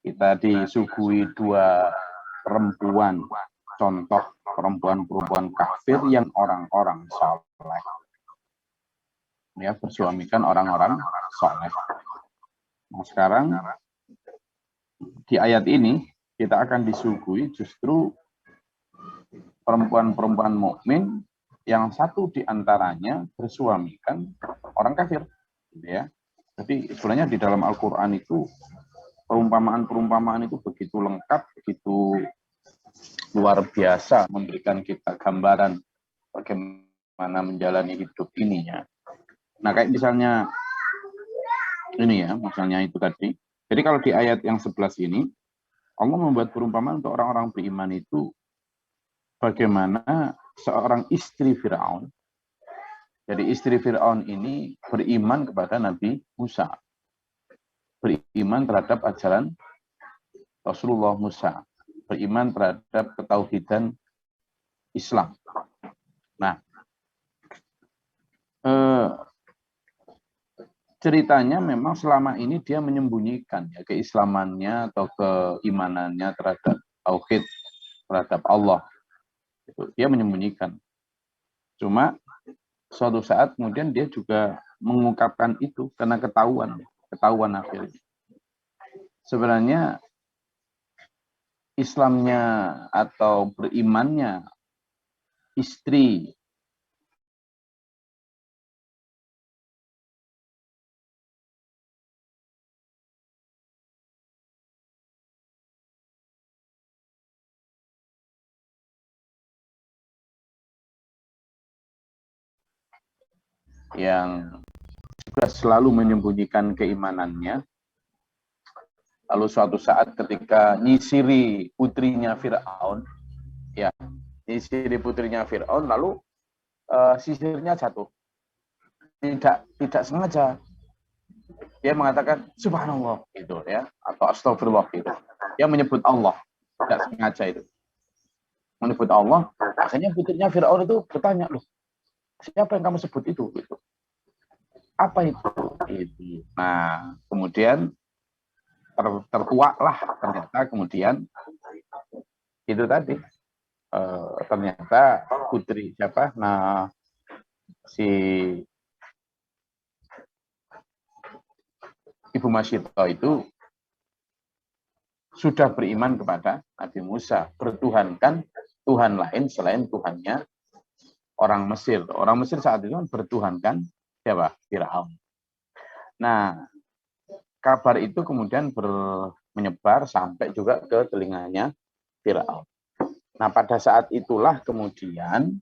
kita disuguhi dua perempuan, contoh perempuan-perempuan kafir yang orang-orang saleh, ya, bersuamikan orang-orang saleh. Nah, sekarang di ayat ini kita akan disuguhi justru perempuan-perempuan mukmin yang satu diantaranya bersuamikan orang kafir, gitu ya. Jadi sebenarnya di dalam Al-Quran itu perumpamaan-perumpamaan itu begitu lengkap, begitu luar biasa, memberikan kita gambaran bagaimana menjalani hidup ini ya. Nah, kayak misalnya ini ya, misalnya itu tadi. Jadi kalau di ayat yang 11 ini, Allah membuat perumpamaan untuk orang-orang beriman itu bagaimana seorang istri Fir'aun. Jadi istri Fir'aun ini beriman kepada Nabi Musa. Beriman terhadap ajaran Rasulullah Musa. Beriman terhadap ketauhidan Islam. Nah, ceritanya memang selama ini dia menyembunyikan ya keislamannya atau keimanannya terhadap tauhid, terhadap Allah. Dia menyembunyikan. Cuma suatu saat kemudian dia juga mengungkapkan itu karena ketahuan akhirnya. Sebenarnya Islamnya atau berimannya istri yang juga selalu menyembunyikan keimanannya. Lalu suatu saat ketika nyisiri putrinya Fir'aun, ya, nyisiri putrinya Fir'aun, lalu sisirnya jatuh. Tidak sengaja. Dia mengatakan subhanallah gitu ya, atau astagfirullah gitu. Dia menyebut Allah, tidak sengaja itu. Menyebut Allah, akhirnya putrinya Fir'aun itu bertanya, loh, siapa yang kamu sebut itu? Gitu. Apa itu? Gitu. Nah, kemudian terkuaklah ternyata kemudian itu tadi ternyata putri siapa? Nah, si Ibu Masyito itu sudah beriman kepada Nabi Musa, bertuhankan Tuhan lain selain Tuhannya orang Mesir. Orang Mesir saat itu bertuhankan siapa? Fir'aun. Nah, kabar itu kemudian menyebar sampai juga ke telinganya Fir'aun. Nah, pada saat itulah kemudian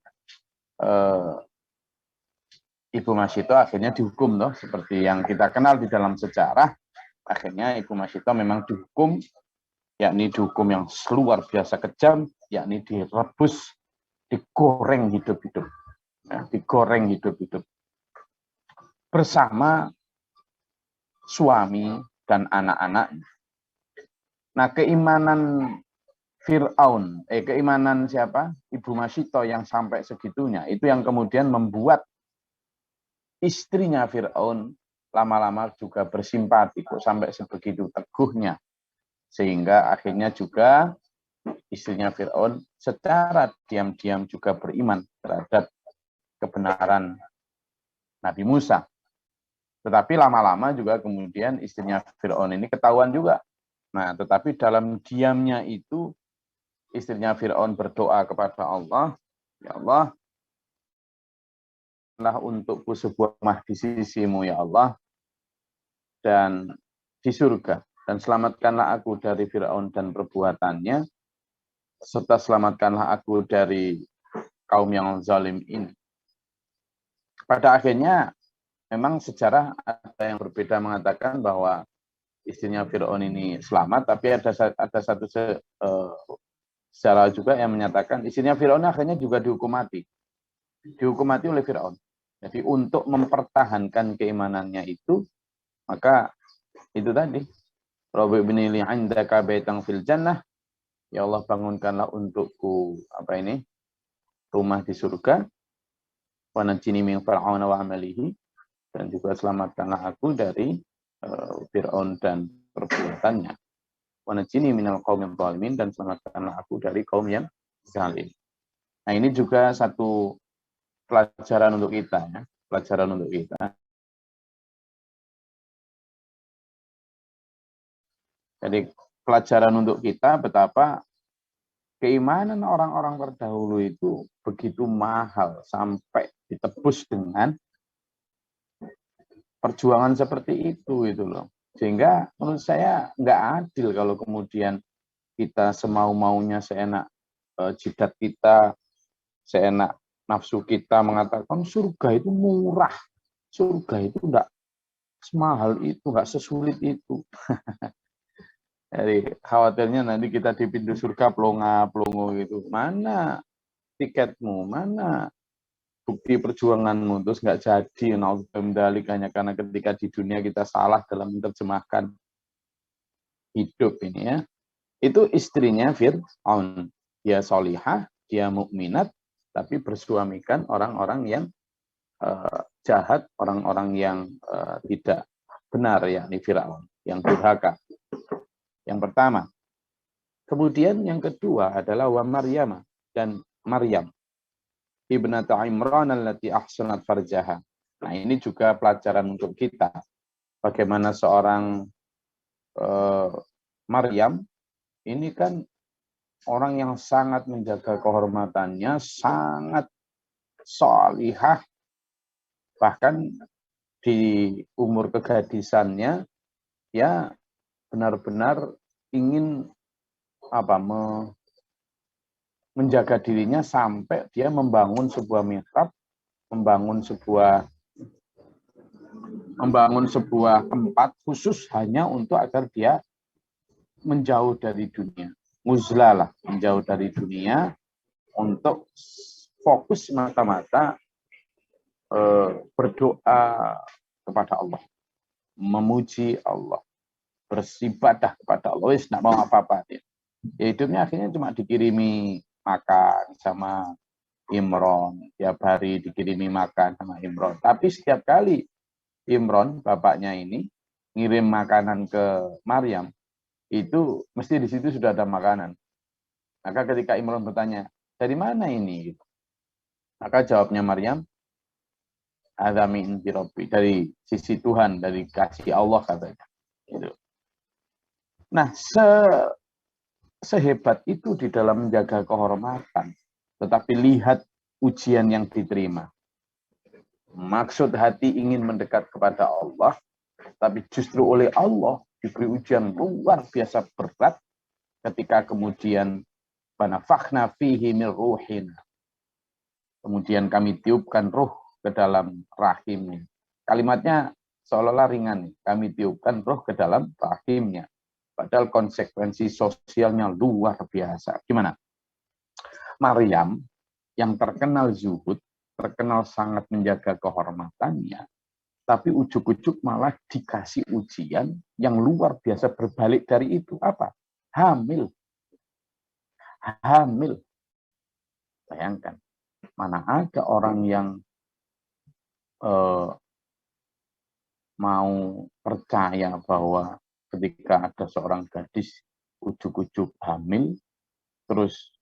Ibu Masyito akhirnya dihukum loh, seperti yang kita kenal di dalam sejarah. Akhirnya Ibu Masyito memang dihukum, yakni dihukum yang luar biasa kejam, yakni direbus, digoreng hidup-hidup. Ya, digoreng hidup-hidup. Bersama suami dan anak-anaknya. Nah, keimanan Fir'aun, keimanan siapa? Ibu Masyito yang sampai segitunya, itu yang kemudian membuat istrinya Fir'aun lama-lama juga bersimpati kok sampai sebegitu teguhnya. Sehingga akhirnya juga istrinya Fir'aun secara diam-diam juga beriman terhadap kebenaran Nabi Musa. Tetapi lama-lama juga kemudian istrinya Fir'aun ini ketahuan juga. Nah, tetapi dalam diamnya itu istrinya Fir'aun berdoa kepada Allah, ya Allah, untukku sebuah rumah di sisimu ya Allah, dan di surga, dan selamatkanlah aku dari Fir'aun dan perbuatannya, serta selamatkanlah aku dari kaum yang zalim ini. Pada akhirnya memang sejarah ada yang berbeda mengatakan bahwa istrinya Fir'aun ini selamat, tapi ada satu sejarah juga yang menyatakan istrinya Fir'aun akhirnya juga dihukum mati. Dihukum mati oleh Fir'aun. Jadi untuk mempertahankan keimanannya itu, maka itu tadi, Rabbi ibnili 'indaka baitan fil jannah, ya Allah bangunkanlah untukku rumah di surga, wa najjini min fir'auna wa amalihi, dan juga selamatkanlah aku dari Fir'aun dan perbuatannya. wa najini minal qaumidh dhalimin, dan selamatkanlah aku dari kaum yang zalim. Nah, ini juga satu pelajaran untuk kita ya, pelajaran untuk kita. Jadi pelajaran untuk kita betapa keimanan orang-orang terdahulu itu begitu mahal sampai ditebus dengan perjuangan seperti itu gitu loh. Sehingga menurut saya nggak adil kalau kemudian kita semau-maunya, seenak jidat kita, seenak nafsu kita mengatakan surga itu murah, surga itu enggak semahal itu, enggak sesulit itu. Jadi khawatirnya nanti kita di pintu surga plonga-plongo gitu. Mana tiketmu, mana bukti perjuanganmu, terus nggak jadi, naudzubillah, hanya karena ketika di dunia kita salah dalam menerjemahkan hidup ini ya. Itu istrinya Fir'aun. Dia solihah, dia mukminat, tapi bersuamikan orang-orang yang jahat, orang-orang yang tidak benar, yakni Fir'aun, yang durhaka. Yang pertama. Kemudian yang kedua adalah wa Maryam, dan Maryam ibnata Imran allati ahsanat farjaha. Nah, ini juga pelajaran untuk kita. Bagaimana seorang Maryam ini kan orang yang sangat menjaga kehormatannya, sangat sholihah, bahkan di umur kegadisannya ya benar-benar ingin menjaga dirinya sampai dia membangun sebuah mihrab, membangun sebuah tempat khusus hanya untuk agar dia menjauh dari dunia. Uzlah lah, menjauh dari dunia untuk fokus mata-mata berdoa kepada Allah, memuji Allah, beribadah kepada Allah, wis nak mau apa-apa dia. Ya, hidupnya akhirnya cuma dikirimi makan sama Imron, tiap hari dikirimi makan sama Imron. Tapi setiap kali Imron, bapaknya ini, ngirim makanan ke Maryam, itu mesti di situ sudah ada makanan. Maka ketika Imron bertanya, dari mana ini? Maka jawabnya Maryam, adami inti Rabbi, dari sisi Tuhan, dari kasih Allah katanya. Gitu. Nah, sehebat itu di dalam menjaga kehormatan, tetapi lihat ujian yang diterima. Maksud hati ingin mendekat kepada Allah, tapi justru oleh Allah diberi ujian luar biasa berat ketika kemudian banafakhna fihi min ruhina. Kemudian kami tiupkan ruh ke dalam rahimnya. Kalimatnya seolah-olah ringan, kami tiupkan ruh ke dalam rahimnya. Padahal konsekuensi sosialnya luar biasa. Gimana? Maryam yang terkenal zuhud, terkenal sangat menjaga kehormatannya, tapi ujuk-ujuk malah dikasih ujian yang luar biasa berbalik dari itu. Apa? Hamil. Hamil. Bayangkan, mana ada orang yang mau percaya bahwa ketika ada seorang gadis ujuk-ujuk hamil, terus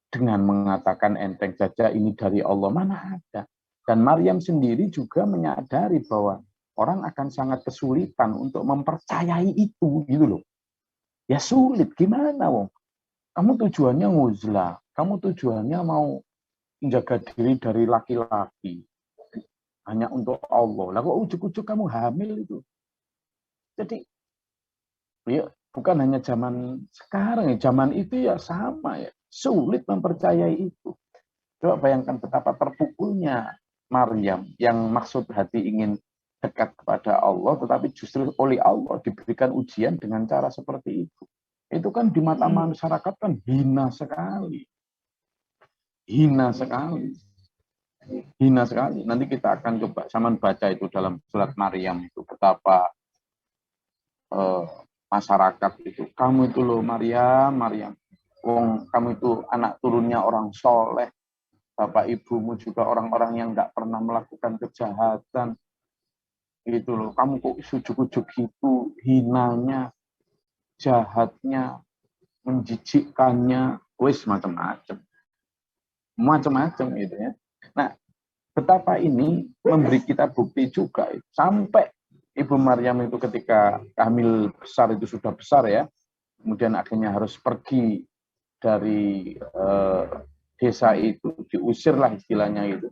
dengan mengatakan enteng saja ini dari Allah, mana ada. Dan Maryam sendiri juga menyadari bahwa orang akan sangat kesulitan untuk mempercayai itu, gitu loh. Ya sulit, gimana wong? Kamu tujuannya nguzlah, kamu tujuannya mau menjaga diri dari laki-laki, hanya untuk Allah. Lah kok ujuk-ujuk kamu hamil itu? Jadi, ya bukan hanya zaman sekarang, ya zaman itu ya sama ya. Sulit mempercayai itu. Coba bayangkan betapa terpukulnya Maryam yang maksud hati ingin dekat kepada Allah, tetapi justru oleh Allah diberikan ujian dengan cara seperti itu. Itu kan di mata masyarakat kan hina sekali. Hina sekali. Hina sekali. Nanti kita akan coba sama baca itu dalam surat Maryam itu betapa masyarakat itu. Kamu itu loh Maryam, Maryam. Wong kamu itu anak turunnya orang soleh. Bapak ibumu juga orang-orang yang nggak pernah melakukan kejahatan. Gitu loh. Kamu kok ujuk-ujuk gitu, hinanya. jahatnya, menjijikkannya, wis macam-macam gitu ya. Nah, betapa ini memberi kita bukti juga sampai Ibu Maryam itu ketika hamil besar itu sudah besar ya, kemudian akhirnya harus pergi dari desa itu, diusirlah istilahnya itu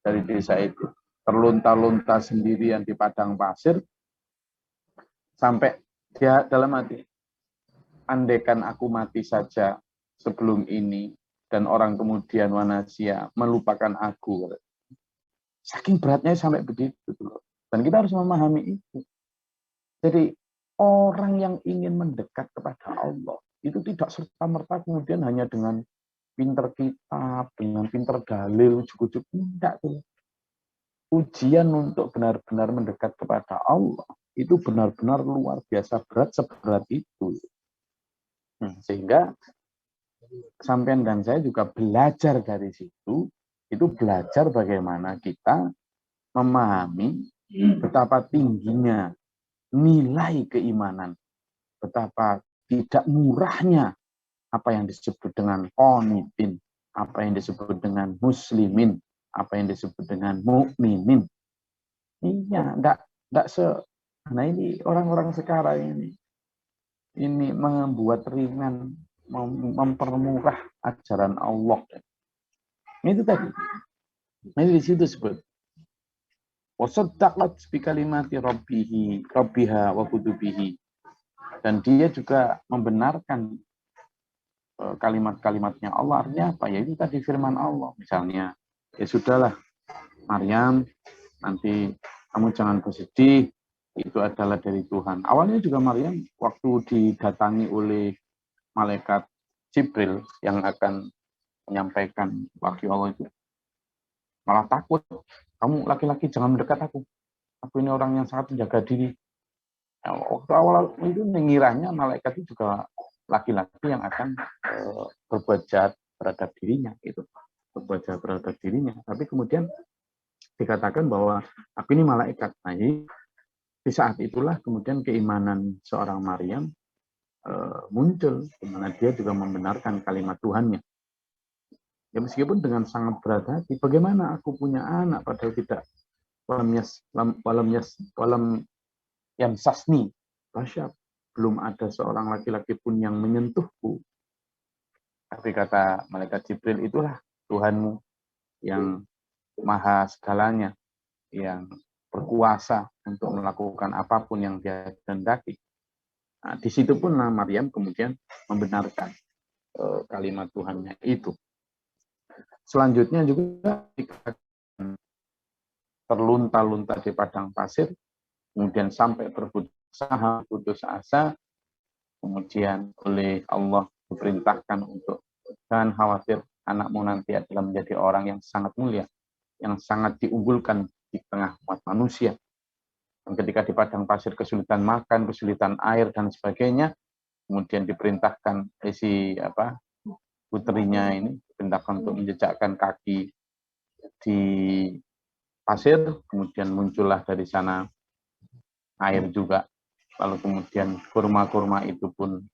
dari desa itu, terlunta-lunta sendirian di padang pasir, sampai dia dalam hati, andaikan aku mati saja sebelum ini dan orang kemudian manusia melupakan aku. Saking beratnya sampai begitu loh. Dan kita harus memahami itu. Jadi orang yang ingin mendekat kepada Allah itu tidak serta-merta kemudian hanya dengan pinter kitab, dengan pinter dalil, ujuk-ujuk. Tidak tuh. Ujian untuk benar-benar mendekat kepada Allah itu benar-benar luar biasa berat, seberat itu. Sehingga sampean dan saya juga belajar dari situ, itu belajar bagaimana kita memahami betapa tingginya nilai keimanan, betapa tidak murahnya apa yang disebut dengan qanitin, apa yang disebut dengan muslimin, apa yang disebut dengan mukminin. Iya, enggak nah ini orang-orang sekarang ini membuat ringan, mempermurah ajaran Allah. Itu tadi. Ini di situ sebut. Wasaddaqat bi kalimati rabbiha wa kutubihi. Dan dia juga membenarkan kalimat-kalimatnya Allah. Artinya apa? Ya itu tadi firman Allah. Misalnya, ya sudahlah, Maryam, nanti kamu jangan bersedih, itu adalah dari Tuhan. Awalnya juga Maryam waktu didatangi oleh malaikat Jibril yang akan menyampaikan wahyu Allah itu, malah takut. Kamu laki-laki jangan mendekat aku. Aku ini orang yang sangat menjaga diri. Ya, waktu awal itu mengiranya malaikat itu juga laki-laki yang akan berbuat jahat terhadap dirinya. Itu berbuat jahat terhadap dirinya. Tapi kemudian dikatakan bahwa aku ini malaikat. Nah, di saat itulah kemudian keimanan seorang Maryam muncul, di mana dia juga membenarkan kalimat Tuhannya. Ya meskipun dengan sangat berat hati, bagaimana aku punya anak padahal tidak walam yamsasni, Basyar, belum ada seorang laki-laki pun yang menyentuhku. Tapi kata malaikat Jibril, itulah Tuhanmu yang maha segalanya, yang berkuasa untuk melakukan apapun yang dia kehendaki. Nah, di situ pun Maryam kemudian membenarkan kalimat Tuhannya itu. Selanjutnya juga terlunta-lunta di padang pasir, kemudian sampai berputus asa, kemudian oleh Allah diperintahkan untuk jangan khawatir, anakmu nanti adalah menjadi orang yang sangat mulia, yang sangat diunggulkan di tengah umat manusia. Dan ketika di padang pasir kesulitan makan, kesulitan air dan sebagainya, kemudian diperintahkan putrinya ini diperintahkan untuk menjejakkan kaki di pasir, kemudian muncullah dari sana air juga. Lalu kemudian kurma-kurma itu pun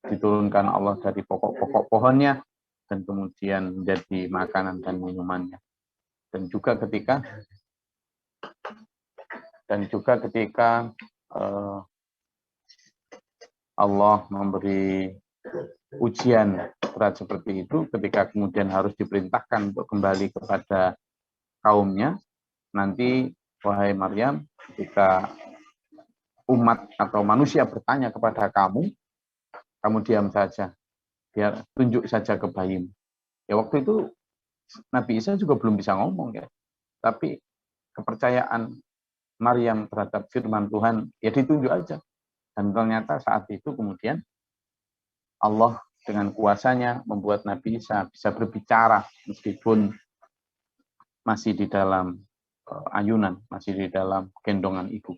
diturunkan Allah dari pokok-pokok pohonnya, dan kemudian menjadi makanan dan minumannya. Dan juga ketika Allah memberi ujian berat seperti itu, ketika kemudian harus diperintahkan untuk kembali kepada kaumnya, nanti wahai Maryam, ketika umat atau manusia bertanya kepada kamu diam saja, biar tunjuk saja ke bayimu. Ya waktu itu Nabi Isa juga belum bisa ngomong ya, tapi kepercayaan Maryam terhadap firman Tuhan ya ditunjuk aja. Dan ternyata saat itu kemudian Allah dengan kuasanya membuat Nabi Isa bisa berbicara meskipun masih di dalam ayunan, masih di dalam gendongan ibu.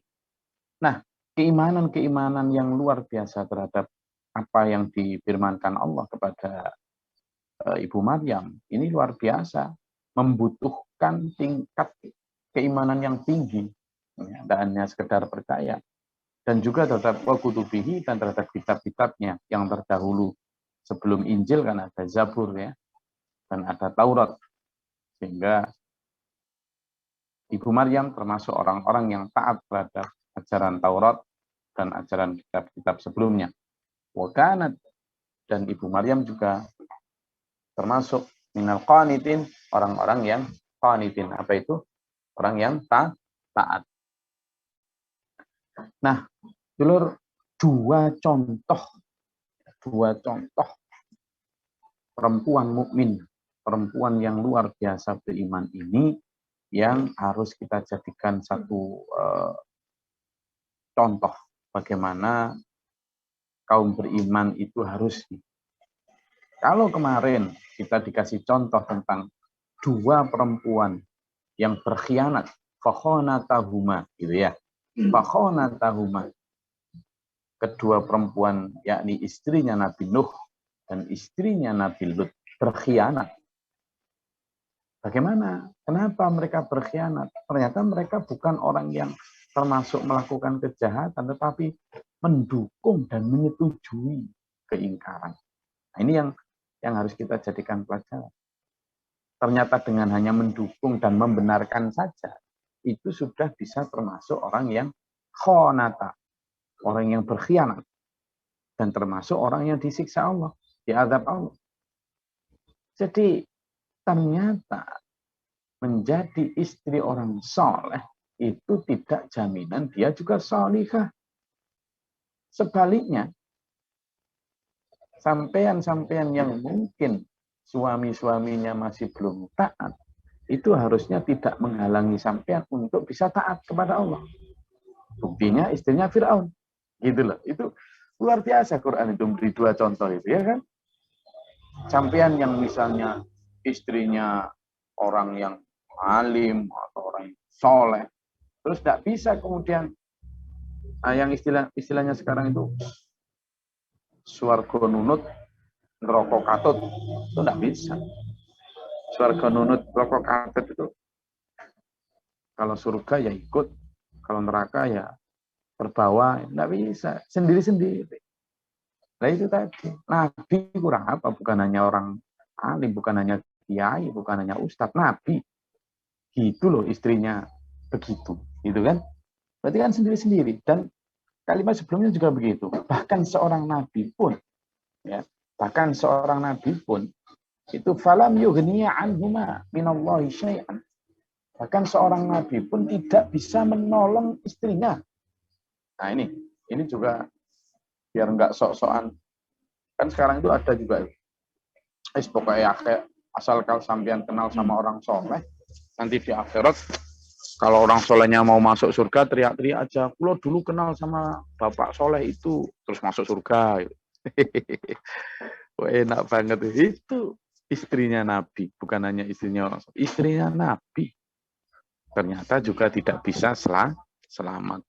Nah, keimanan-keimanan yang luar biasa terhadap apa yang difirmankan Allah kepada Ibu Maryam, ini luar biasa, membutuhkan tingkat keimanan yang tinggi, tidak hanya sekedar percaya. dan juga terhadap kutubihi dan terhadap kitab-kitabnya yang terdahulu. Sebelum Injil kan ada Zabur ya, dan ada Taurat. Sehingga Ibu Maryam termasuk orang-orang yang taat terhadap ajaran Taurat dan ajaran kitab-kitab sebelumnya. Wakanat, dan Ibu Maryam juga termasuk minal qanitin, orang-orang yang qanitin. Apa itu? Orang yang taat. Nah, dulur, dua contoh perempuan mukmin, perempuan yang luar biasa beriman ini yang harus kita jadikan satu contoh bagaimana kaum beriman itu harus. Kalau kemarin kita dikasih contoh tentang dua perempuan yang berkhianat, fakhonatahuma, gitu ya. Fakhonatahuma. Kedua perempuan, yakni istrinya Nabi Nuh dan istrinya Nabi Lut, berkhianat. Bagaimana? Kenapa mereka berkhianat? Ternyata mereka bukan orang yang termasuk melakukan kejahatan, tetapi mendukung dan menyetujui keingkaran. Nah, ini yang harus kita jadikan pelajaran. Ternyata dengan hanya mendukung dan membenarkan saja, itu sudah bisa termasuk orang yang khonata, orang yang berkhianat, dan termasuk orang yang disiksa Allah, diazab Allah. Jadi ternyata menjadi istri orang soleh itu tidak jaminan dia juga solihah. Sebaliknya, sampean-sampean yang mungkin suami-suaminya masih belum taat, itu harusnya tidak menghalangi sampean untuk bisa taat kepada Allah. Buktinya istrinya Fir'aun. Gitu loh. Itu luar biasa Quran itu memberi dua contoh itu, ya kan? Sampean yang misalnya istrinya orang yang alim atau orang yang soleh, terus tidak bisa kemudian yang istilahnya sekarang itu swarga nunut neraka katut, itu tidak bisa. Swarga nunut neraka katut itu kalau surga ya ikut, kalau neraka ya terbawa, tidak bisa, sendiri-sendiri. Nah itu tadi, Nabi kurang apa? Bukan hanya orang alim, bukan hanya kiai, bukan hanya ustadz, Nabi. Gitu loh istrinya begitu, gitu kan? Berarti kan sendiri-sendiri. Dan kalimat sebelumnya juga begitu. Bahkan seorang Nabi pun, ya, bahkan seorang Nabi pun itu falam yughniya anhuma minallahi syai'an. Bahkan seorang Nabi pun tidak bisa menolong istrinya. Nah ini juga biar nggak sok-sokan. Kan sekarang itu ada juga, pokoknya kayak asal kalau sampean kenal sama orang soleh, nanti di akhirat, kalau orang solehnya mau masuk surga, teriak-teriak aja, "Kulo dulu kenal sama bapak soleh itu," terus masuk surga. Wah, enak banget. Itu istrinya Nabi, bukan hanya istrinya orang soleh. Istrinya Nabi. Ternyata juga tidak bisa selamat.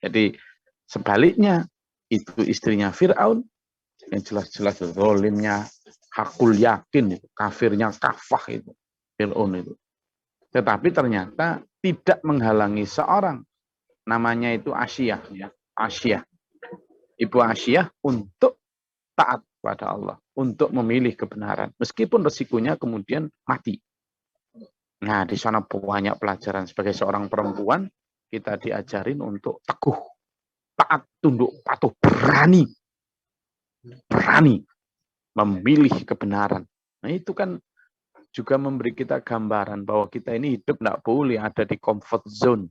Jadi sebaliknya, itu istrinya Fir'aun, yang jelas-jelas zalimnya, hakul yakin, kafirnya kafah itu, Fir'aun itu. Tetapi ternyata tidak menghalangi seorang, namanya itu Asyah, ya. Asyah, Ibu Asyah, untuk taat pada Allah, untuk memilih kebenaran, meskipun resikonya kemudian mati. Nah, di sana banyak pelajaran. Sebagai seorang perempuan, kita diajarin untuk teguh, taat, tunduk, patuh, berani memilih kebenaran. Nah, itu kan juga memberi kita gambaran bahwa kita ini hidup tidak boleh ada di comfort zone,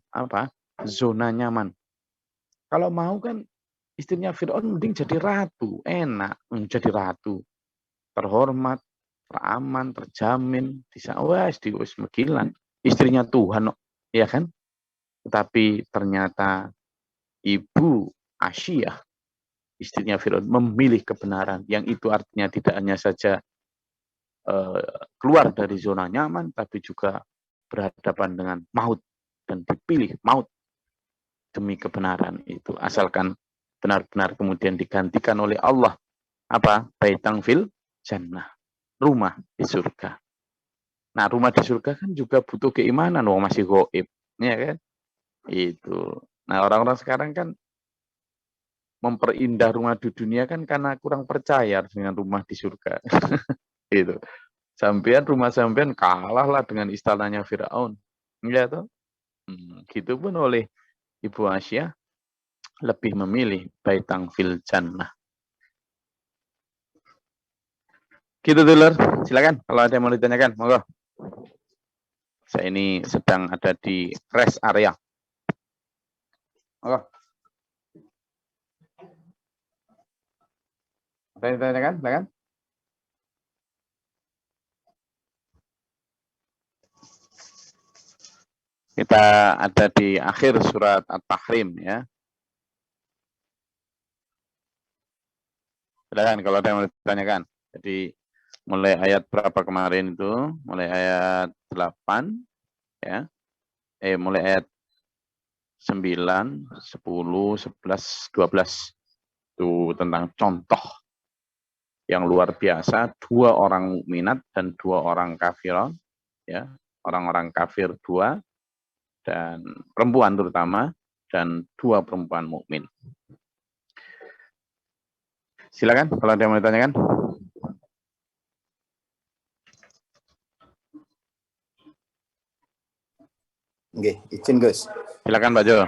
zona nyaman. Kalau mau kan istrinya Fir'aun mending jadi ratu, enak menjadi ratu, terhormat, teraman, terjamin, bisa wes megilan, istrinya Tuhan, ya kan? Tetapi ternyata Ibu Asyah, istrinya Fir'aun, memilih kebenaran, yang itu artinya tidak hanya saja keluar dari zona nyaman, tapi juga berhadapan dengan maut, dan dipilih maut demi kebenaran itu, asalkan benar-benar kemudian digantikan oleh Allah baitang fil jannah, rumah di surga. Nah, rumah di surga kan juga butuh keimanan, masih gaib, ya kan? Itu. Nah, orang-orang sekarang kan memperindah rumah di dunia kan karena kurang percaya dengan rumah di surga. Gitu. Rumah sampean kalah lah dengan istananya Firaun. Ya toh? Gitu pun oleh Ibu Asia lebih memilih baitang fil jannah. Gitu dulur, silakan kalau ada yang mau ditanyakan, monggo. Saya ini sedang ada di rest area. Monggo. Ada yang ditanyakan, silakan. Kita ada di akhir surat At-Tahrim ya. Silakan kalau ada yang mau ditanyakan. Jadi mulai ayat berapa kemarin itu? Mulai ayat 8 ya. Mulai ayat 9, 10, 11, 12. Itu tentang contoh yang luar biasa, 2 orang mukminat dan 2 orang kafir ya. Orang-orang kafir 2 dan perempuan terutama dan 2 perempuan mukmin. Silakan kalau ada yang mau ditanyakan. Oke, izin Gus. Silakan Pak Jo.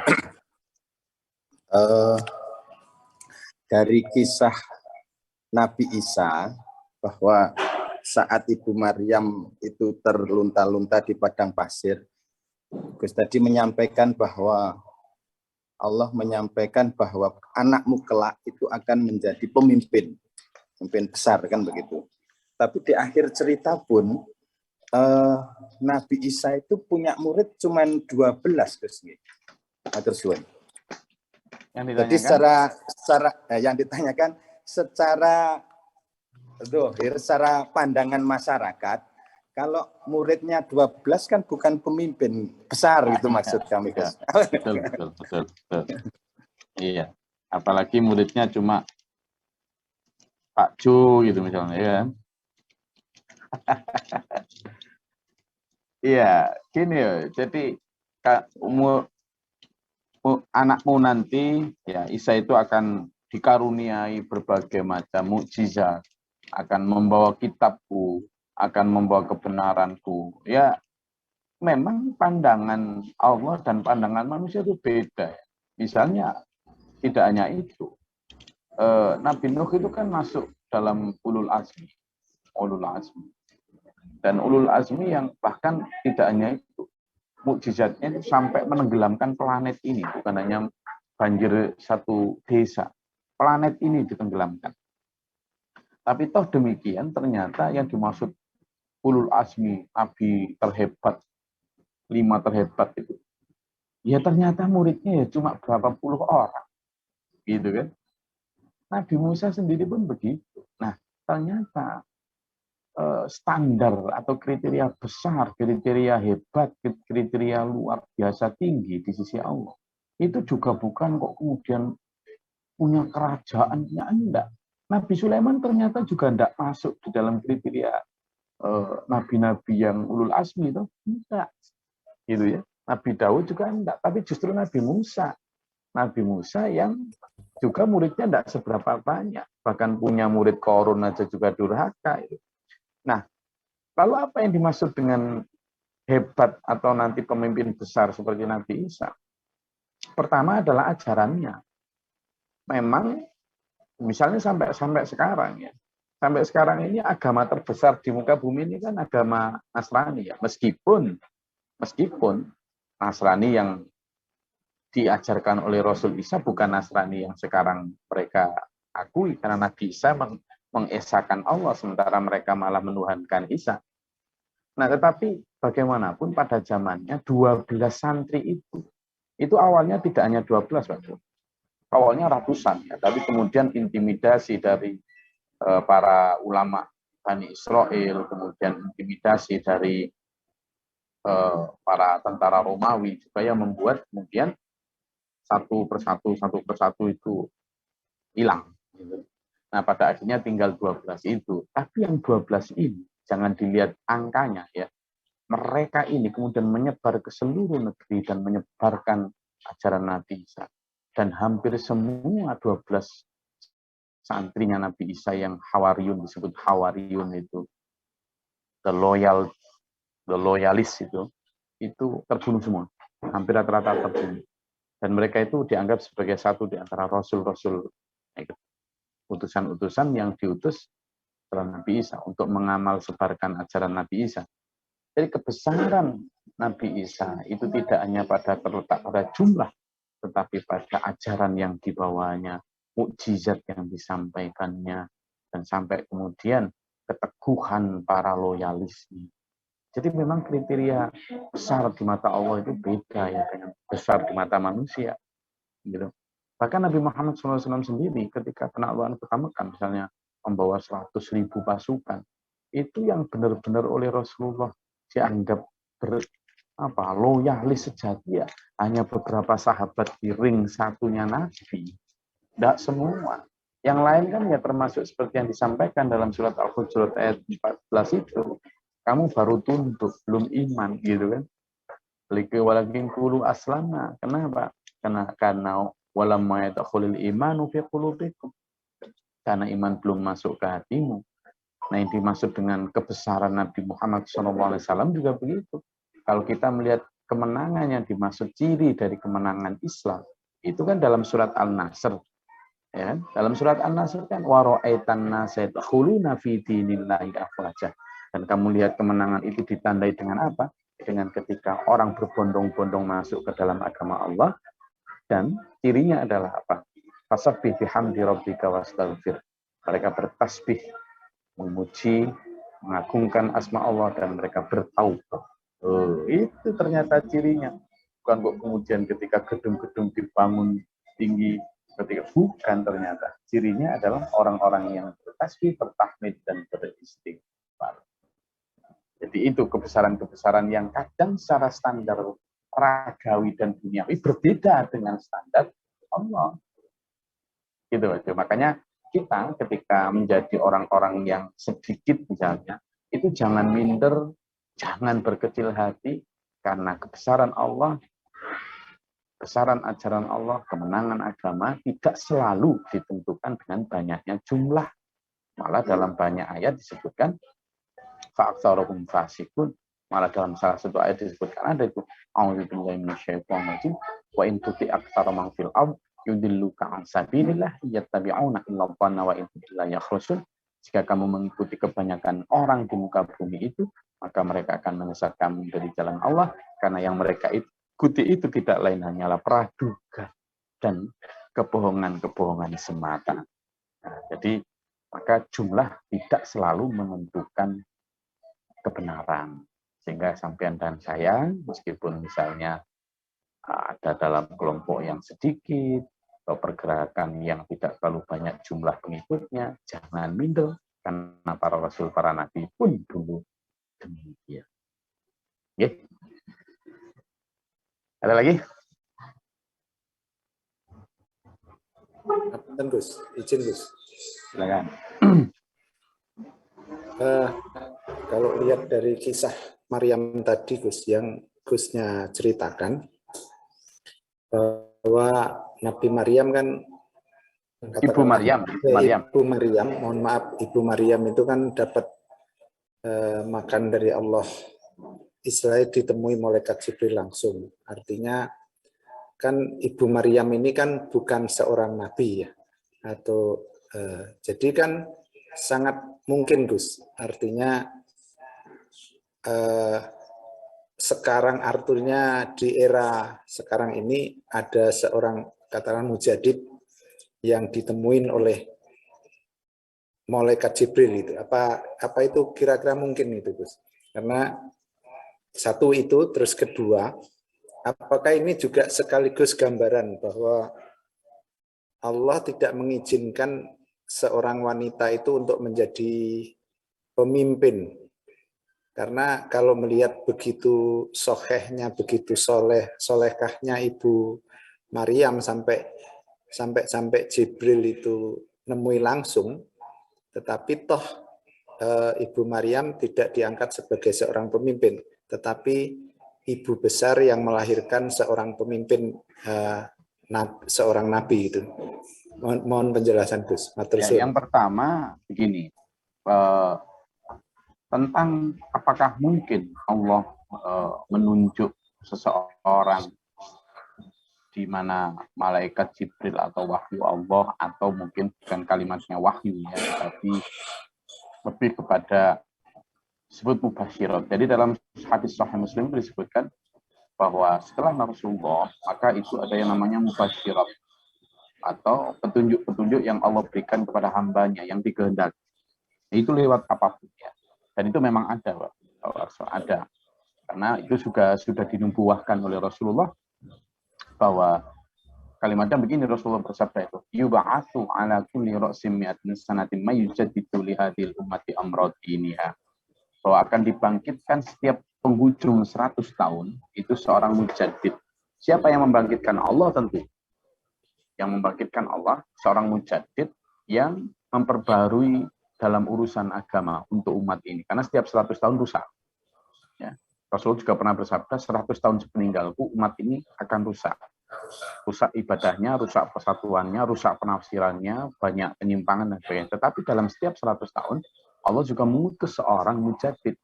Dari kisah Nabi Isa bahwa saat Ibu Maryam itu terlunta-lunta di padang pasir, Gus tadi menyampaikan bahwa Allah menyampaikan bahwa anakmu kelak itu akan menjadi pemimpin besar kan begitu. Tapi di akhir cerita pun Nabi Isa itu punya murid cuma 12 Gus. Jadi yang ditanyakan secara dohir, secara pandangan masyarakat, kalau muridnya 12 kan bukan pemimpin besar itu maksud kami. Betul. Iya, apalagi muridnya cuma Pak Jo gitu misalnya ya kan. Iya, gini ya. Jadi anakmu nanti ya Isa itu akan dikaruniai berbagai macam mukjizat, akan membawa kitabku, akan membawa kebenaranku. Ya, memang pandangan Allah dan pandangan manusia itu beda. Misalnya tidak hanya itu. Nabi Nuh itu kan masuk dalam ulul azmi. Dan ulul azmi yang bahkan tidak hanya itu, mukjizatnya itu sampai menenggelamkan planet ini, bukan hanya banjir satu desa. Planet ini ditenggelamkan. Tapi toh demikian ternyata yang dimaksud ulul azmi, nabi terhebat, 5 terhebat itu, ya ternyata muridnya ya cuma berapa puluh orang. Gitu kan. Nabi Musa sendiri pun begitu. Nah, ternyata standar atau kriteria besar, kriteria hebat, kriteria luar biasa tinggi di sisi Allah, itu juga bukan kok kemudian punya kerajaan, ya enggak. Nabi Sulaiman ternyata juga enggak masuk di dalam kriteria nabi-nabi yang ulul azmi itu, enggak. Gitu ya. Nabi Daud juga enggak, tapi justru Nabi Musa yang juga muridnya enggak seberapa banyak, bahkan punya murid Korun aja juga durhaka itu. Nah, lalu apa yang dimaksud dengan hebat atau nanti pemimpin besar seperti Nabi Isa? Pertama adalah ajarannya. Memang misalnya sampai sekarang ya. Sampai sekarang ini agama terbesar di muka bumi ini kan agama Nasrani ya. Meskipun Nasrani yang diajarkan oleh Rasul Isa bukan Nasrani yang sekarang mereka akui, karena Nabi Isa mengesahkan Allah sementara mereka malah menuhankan Isa. Nah, tetapi bagaimanapun pada zamannya 12 santri itu awalnya tidak hanya 12, Pak. Awalnya ratusan ya, tapi kemudian intimidasi dari para ulama Bani Israel, kemudian intimidasi dari para tentara Romawi supaya membuat kemudian satu persatu itu hilang. Nah, pada akhirnya tinggal 12 itu. Tapi yang 12 ini, jangan dilihat angkanya ya. Mereka ini kemudian menyebar ke seluruh negeri dan menyebarkan ajaran Nabi Isa. Dan hampir semua 12 santrinya Nabi Isa yang Hawariyun, disebut Hawariyun itu, the loyalis itu terbunuh semua. Hampir rata-rata terbunuh. Dan mereka itu dianggap sebagai satu di antara rasul-rasul, utusan-utusan yang diutus setelah Nabi Isa untuk mengamal sebarkan ajaran Nabi Isa. Jadi kebesaran Nabi Isa itu tidak hanya terletak pada jumlah, tetapi pada ajaran yang dibawanya, mukjizat yang disampaikannya, dan sampai kemudian keteguhan para loyalisnya. Jadi memang kriteria besar di mata Allah itu beda ya dengan besar di mata manusia. Gitu. Bahkan Nabi Muhammad SAW sendiri ketika penaklukan kota Mekah, misalnya membawa 100.000 pasukan, itu yang benar-benar oleh Rasulullah dianggap loyalis sejati ya hanya beberapa sahabat di ring satunya Nabi. Tidak semua. Yang lain kan ya termasuk seperti yang disampaikan dalam surat Al-Hujurat ayat 14 itu. Kamu baru tunduk, belum iman, gitu kan. Walakin qulu aslama. Kenapa? Karena walamma yadkhulul imanu fi qulubikum. Karena iman belum masuk ke hatimu. Nah, yang dimaksud dengan kebesaran Nabi Muhammad SAW juga begitu. Kalau kita melihat kemenangan yang dimaksud ciri dari kemenangan Islam, itu kan dalam surat Al-Nasr. Ya, dalam surat An-Nasr kan wara'aitan nasa yadkhuluna fi dinillahi afwaja. Dan kamu lihat kemenangan itu ditandai dengan apa? Dengan ketika orang berbondong-bondong masuk ke dalam agama Allah, dan cirinya adalah apa? Fasabbih bihamdi rabbika wastaghfir. Mereka bertasbih, memuji, mengagungkan asma Allah, dan mereka bertaubat. Itu ternyata cirinya. Bukan kok kemudian ketika gedung-gedung dibangun tinggi, ketika bukan, ternyata cirinya adalah orang-orang yang bertasbih, bertahmid, dan beristighfar. Jadi itu kebesaran-kebesaran yang kadang secara standar ragawi dan duniawi berbeda dengan standar Allah. Gitu aja. Makanya kita ketika menjadi orang-orang yang sedikit misalnya, itu jangan minder, jangan berkecil hati, karena kebesaran Allah, besaran ajaran Allah, kemenangan agama tidak selalu ditentukan dengan banyaknya jumlah. Malah dalam banyak ayat disebutkan fa'aktsaruhum fasikun. Malah dalam salah satu ayat disebutkan ada itu a'udzubillahi minasyaitonir rajim wa in tuti aktsara man fil ard yudilluka an sabilillah yattabi'una illa dhanna wa in illa yakhrusun. Jika kamu mengikuti kebanyakan orang di muka bumi itu, maka mereka akan menyesatkan dari jalan Allah, karena yang mereka ikuti itu tidak lain hanyalah praduga dan kebohongan-kebohongan semata. Nah, jadi maka jumlah tidak selalu menentukan kebenaran. Sehingga sampean dan saya, meskipun misalnya ada dalam kelompok yang sedikit, atau pergerakan yang tidak terlalu banyak jumlah pengikutnya, jangan minder, karena para rasul, para nabi pun dulu demikian. Ya. Ada lagi? Gus, izin Gus. Silakan. Kalau lihat dari kisah Maryam tadi Gus, yang Gusnya ceritakan, bahwa Nabi Maryam kan, Ibu Maryam, mohon maaf, Ibu Maryam itu kan dapat makan dari Allah, istilahnya ditemui malaikat Jibril langsung. Artinya kan Ibu Maryam ini kan bukan seorang nabi ya, atau jadi kan sangat mungkin Gus, artinya sekarang artinya di era sekarang ini ada seorang katakan mujadid yang ditemuin oleh malaikat Jibril itu. Apa itu kira-kira mungkin itu Gus? Karena satu itu, terus kedua, apakah ini juga sekaligus gambaran bahwa Allah tidak mengizinkan seorang wanita itu untuk menjadi pemimpin? Karena kalau melihat begitu sohehnya, begitu solehkahnya Ibu Maryam sampai Jibril itu nemui langsung, tetapi toh Ibu Maryam tidak diangkat sebagai seorang pemimpin, tetapi ibu besar yang melahirkan seorang pemimpin seorang nabi itu? Mohon penjelasan Gus. Ya, yang pertama begini, tentang apakah mungkin Allah menunjuk seseorang di mana malaikat Jibril atau wahyu Allah, atau mungkin bukan kalimatnya wahyu ya, tapi lebih kepada disebut mubasyirat. Jadi dalam hadis Sahih Muslim disebutkan bahwa setelah Rasulullah maka itu ada yang namanya mubasyirat atau petunjuk-petunjuk yang Allah berikan kepada hambanya yang dikehendaki. Itu lewat apapun ya. Dan itu memang ada, Pak. Ada. Karena itu juga sudah dinubuahkan oleh Rasulullah bahwa kalimatnya begini, Rasulullah bersabda itu, yub'atsu ala kulli ra'sin mi'atin sanatin may yujaddidu li hadhil ummati amradiniha. Bahwa akan dibangkitkan setiap penghujung 100 tahun itu seorang mujaddid. Siapa yang membangkitkan? Allah tentu. Yang membangkitkan Allah, seorang mujaddid yang memperbarui dalam urusan agama untuk umat ini. Karena setiap 100 tahun rusak. Ya. Rasul juga pernah bersabda, 100 tahun sepeninggalku umat ini akan rusak. Rusak ibadahnya, rusak persatuannya, rusak penafsirannya, banyak penyimpangan dan sebagainya. Tetapi dalam setiap 100 tahun, Allah juga mengutus seorang mujaddid.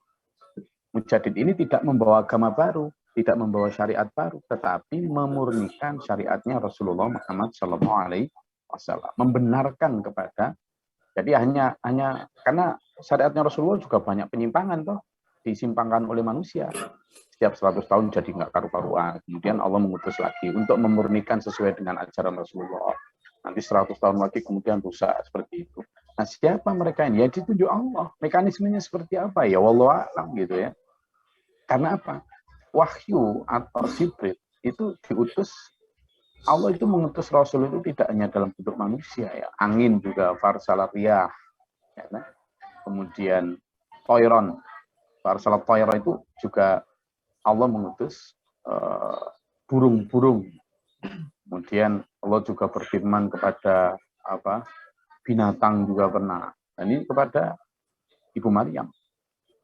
Mujaddid ini tidak membawa agama baru, tidak membawa syariat baru, tetapi memurnikan syariatnya Rasulullah Muhammad SAW. Membenarkan kepada, jadi hanya karena syariatnya Rasulullah juga banyak penyimpangan toh, disimpangkan oleh manusia. Setiap 100 tahun jadi nggak karu-karuan. Kemudian Allah mengutus lagi untuk memurnikan sesuai dengan ajaran Rasulullah. Nanti 100 tahun lagi kemudian rusak seperti itu. Nah, siapa mereka ini? Ya ditunjuk Allah. Mekanismenya seperti apa? Ya wallahu a'lam gitu ya. Karena apa? Wahyu atau Jibril itu diutus, Allah itu mengutus Rasul itu tidak hanya dalam bentuk manusia ya. Angin juga, farsalat riyah. Ya, nah. Kemudian toiron. Farsalat toiron itu juga Allah mengutus burung-burung. Kemudian Allah juga berfirman kepada binatang juga pernah. Dan ini kepada Ibu Maryam.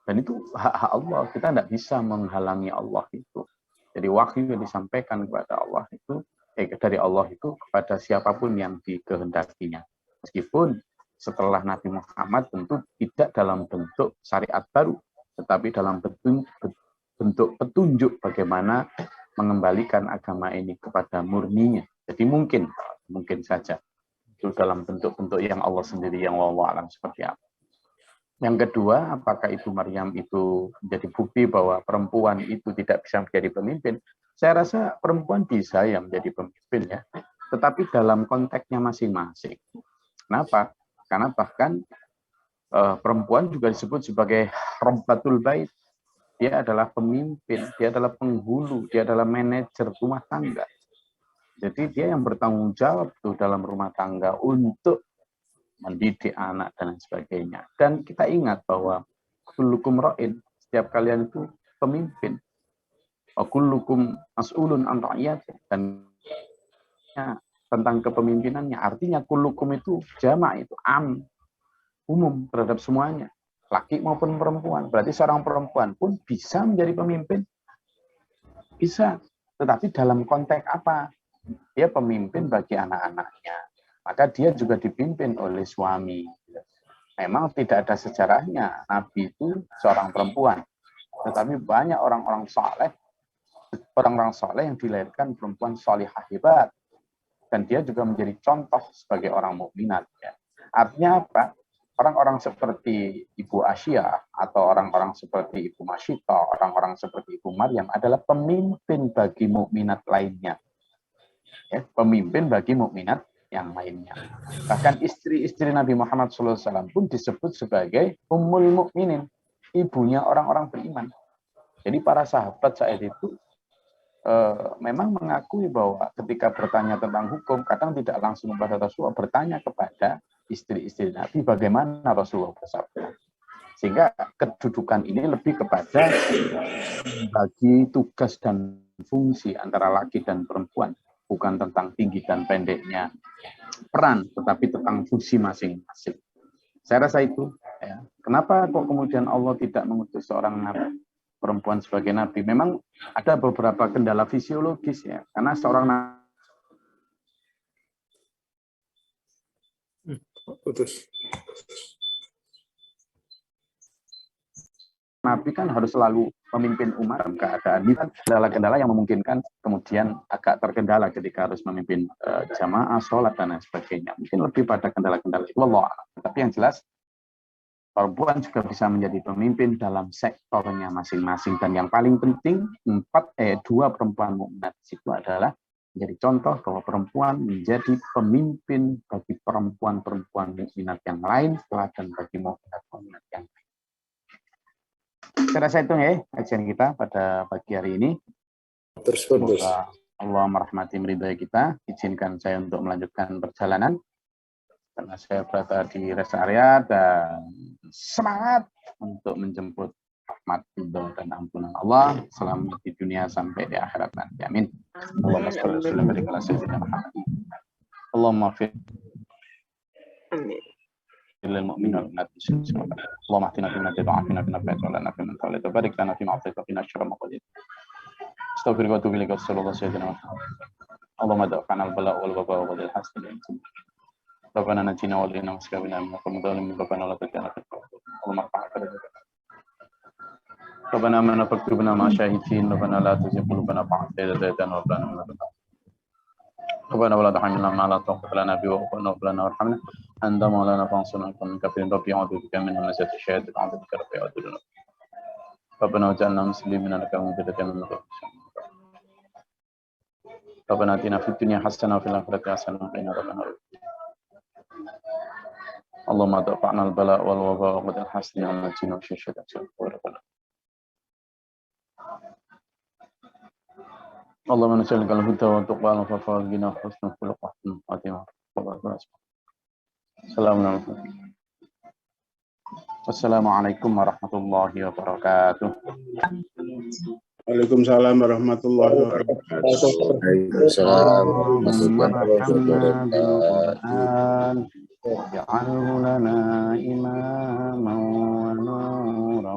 Dan itu hak-hak Allah. Kita tidak bisa menghalangi Allah itu. Jadi wahyu yang disampaikan kepada Allah itu, dari Allah itu kepada siapapun yang dikehendakinya. Meskipun setelah Nabi Muhammad tentu tidak dalam bentuk syariat baru, tetapi dalam bentuk petunjuk bagaimana mengembalikan agama ini kepada murninya. Jadi mungkin saja itu dalam bentuk-bentuk yang Allah sendiri yang wallahu a'lam seperti apa. Yang kedua, apakah Ibu Maryam itu menjadi bukti bahwa perempuan itu tidak bisa menjadi pemimpin? Saya rasa perempuan bisa yang menjadi pemimpin ya, tetapi dalam konteksnya masing-masing. Kenapa? Karena bahkan perempuan juga disebut sebagai Rabbatul Bait. Dia adalah pemimpin, dia adalah penghulu, dia adalah manajer rumah tangga. Jadi dia yang bertanggung jawab tuh dalam rumah tangga untuk mendidik anak dan sebagainya. Dan kita ingat bahwa kullukum ra'in, setiap kalian itu pemimpin. Wa kullukum mas'ulun an ra'iyati, dan tentang kepemimpinannya. Artinya kullukum itu jamak, itu umum terhadap semuanya, laki maupun perempuan. Berarti seorang perempuan pun bisa menjadi pemimpin. Bisa. Tetapi dalam konteks apa? Dia pemimpin bagi anak-anaknya. Maka dia juga dipimpin oleh suami. Memang tidak ada sejarahnya Nabi itu seorang perempuan. Tetapi banyak orang-orang soleh yang dilahirkan perempuan solihah hebat. Dan dia juga menjadi contoh sebagai orang mukminat. Ya. Artinya apa? Orang-orang seperti Ibu Asia atau orang-orang seperti Ibu Masyita, orang-orang seperti Ibu Maryam adalah pemimpin bagi mukminat lainnya. Ya, pemimpin bagi mukminat yang lainnya. Bahkan istri-istri Nabi Muhammad SAW pun disebut sebagai Ummul Mukminin, ibunya orang-orang beriman. Jadi para sahabat saat itu memang mengakui bahwa ketika bertanya tentang hukum, kadang tidak langsung kepada Rasulullah, bertanya kepada istri-istri Nabi bagaimana Rasulullah bersabda. Sehingga kedudukan ini lebih kepada bagi tugas dan fungsi antara laki dan perempuan. Bukan tentang tinggi dan pendeknya peran, tetapi tentang fungsi masing-masing. Saya rasa itu. Ya. Kenapa kok kemudian Allah tidak mengutus seorang nabi, perempuan sebagai nabi? Memang ada beberapa kendala fisiologis ya. Karena seorang nabi putus. Nabi kan harus selalu memimpin umat dalam keadaan ini kan kendala-kendala yang memungkinkan kemudian agak terkendala ketika harus memimpin jamaah, sholat dan lain sebagainya. Mungkin lebih pada kendala-kendala itu, wallahu a'lam. Tapi yang jelas perempuan juga bisa menjadi pemimpin dalam sektornya masing-masing, dan yang paling penting dua perempuan mukminat itu adalah menjadi contoh bahwa perempuan menjadi pemimpin bagi perempuan-perempuan mukminat yang lain, teladan bagi mukminat yang lain. Saya rasa itu ya kajian kita pada pagi hari ini. Terus Semoga Allah merahmati meridai kita. Izinkan saya untuk melanjutkan perjalanan karena saya berada di rest area dan semangat untuk menjemput rahmat, ridho dan ampunan Allah selama di dunia sampai di akhirat nanti. Amin. Allahumma shalli ala sayyidina Muhammad. Allahumma fi lil mu'minin wal mu'minat. Allahumma ahdina fi man hadayta wa afina fi man afayta wa lana fi man tawallayta wa barik lana fi ma a'tayta wa qina syarra ma qadayta. Astaghfiruka wa atubu ilaik. Sallallahu sayyidina Muhammad. Allahumma da'fa'na al-bala' wal waba' wa dhil hasad. Rabbana najina wa lina maskabina min al-qawmi rabbana la taj'alna fi al-qawmi. Allahumma arhamna darajatana. Rabbana amanna faktubna ma syahidin. Rabbana la tuzigh qulubana ba'da idh hadaytana wa hab lana min ladunka ربنا ولا تحملنا ما لا طاقة لنا به واعف عنا وارحمنا أنت مولانا فانصرنا على الكافرين ربي أعوذ بك من همزات الشياطين أعوذ بك ربي يعذرون ربنا واجعلنا مسلمين لك ومن ذريتنا من ربنا آتنا في الدنيا حسنة وفي الآخرة حسنة وقنا عذاب النار اللهم ادفعنا البلاء والوباء وقد الحسن ونجينا من شر الشيطان اللهم نسألك الهدى والتقى والعفاف والغنى وحسن الخلق وحسن الخاتمة. السلام عليكم ورحمة الله وبركاته. Waalaikumsalam warahmatullahi wabarakatuh. Waalaikumsalam warahmatullahi wabarakatuh. واجعله لنا إماما ونورا